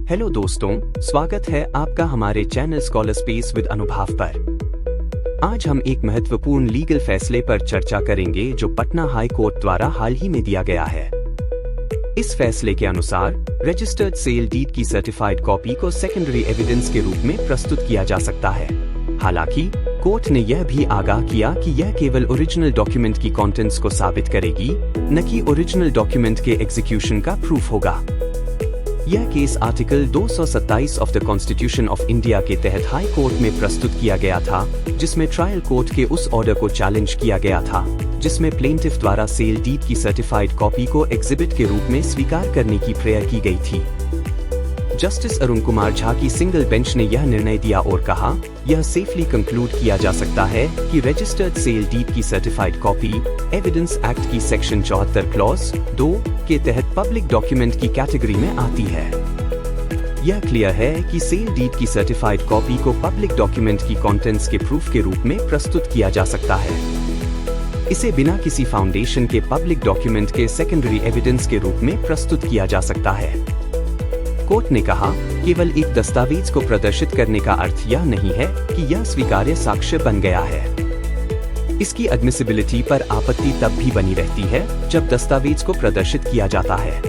Hello दोस्तों, स्वागत है आपका हमारे चैनल स्कॉलर स्पेस विद अनुभव पर। आज हम एक महत्वपूर्ण लीगल फैसले पर चर्चा करेंगे जो पटना हाई कोर्ट द्वारा हाल ही में दिया गया है। इस फैसले के अनुसार रजिस्टर्ड सेल डीड की सर्टिफाइड कॉपी को सेकेंडरी एविडेंस के रूप में प्रस्तुत किया जा सकता है। हालांकि कोर्ट ने यह भी आगाह किया कि यह केवल ओरिजिनल डॉक्यूमेंट की कंटेंट्स को साबित करेगी, न कि ओरिजिनल डॉक्यूमेंट के एग्जीक्यूशन का प्रूफ होगा। यह case article 227 of the constitution of India के तहत हाई कोर्ट में प्रस्तुत किया गया था, जिसमें ट्रायल कोर्ट के उस ऑर्डर को चैलेंज किया गया था जिसमें प्लेंटिफ द्वारा सेल डीड की सर्टिफाइड कॉपी को एग्जिबिट के रूप में स्वीकार करने की प्रेयर की गई थी। जस्टिस अरुण कुमार झा की सिंगल बेंच ने यह निर्णय दिया और कहा, यह सेफली कंक्लूड किया जा सकता है कि रजिस्टर्ड सेल डीड की सर्टिफाइड कॉपी एविडेंस एक्ट की सेक्शन 74 क्लॉज 2 के तहत पब्लिक डॉक्यूमेंट की कैटेगरी में आती है। यह क्लियर है कि सेल डीड की सर्टिफाइड कॉपी को पब्लिक डॉक्यूमेंट की कंटेंट्स के प्रूफ के रूप में प्रस्तुत किया जा सकता है। इसे बिना किसी फाउंडेशन के पब्लिक डॉक्यूमेंट के सेकेंडरी एविडेंस के रूप में प्रस्तुत किया जा सकता है। कोर्ट ने कहा, केवल एक दस्तावेज को प्रदर्शित करने का अर्थ यह नहीं है कि यह स्वीकार्य साक्ष्य बन गया है। इसकी एडमिसिबिलिटी पर आपत्ति तब भी बनी रहती है जब दस्तावेज को प्रदर्शित किया जाता है।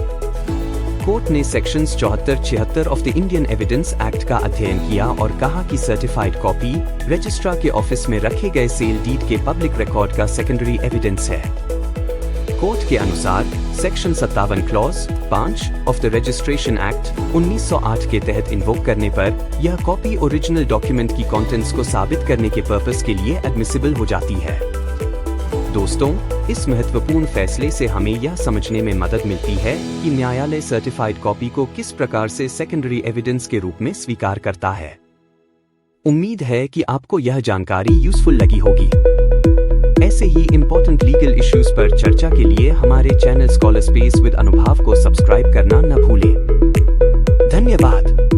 कोर्ट ने sections 74-76 of the Indian evidence act का अध्ययन किया और कहा कि सर्टिफाइड कॉपी रजिस्ट्रार के ऑफिस में रखे गए सेल डीड के पब्लिक रिकॉर्ड का सेकेंडरी एविडेंस है। कोर्ट के अनुसार section 57 clause 5 of the registration act 1908 के तहत इन्वोक करने पर यह कॉपी ओरिजिनल डॉक्यूमेंट की कंटेंट्स को साबित करने के पर्पस के लिए एडमिसिबल हो जाती है। दोस्तों, इस महत्वपूर्ण फैसले से हमें यह समझने में मदद मिलती है कि न्यायालय सर्टिफाइड कॉपी को किस प्रकार से सेकेंडरी एविडेंस के रूप में स्वीकार करता है। उम्मीद है कि आपको यह जानकारी यूजफुल लगी होगी। ऐसे ही इम्पोर्टेंट लीगल इश्यूज पर चर्चा के लिए हमारे चैनल स्कॉलर स्पेस विद अनुभव को सब्सक्राइब करना न भूलें। धन्यवाद।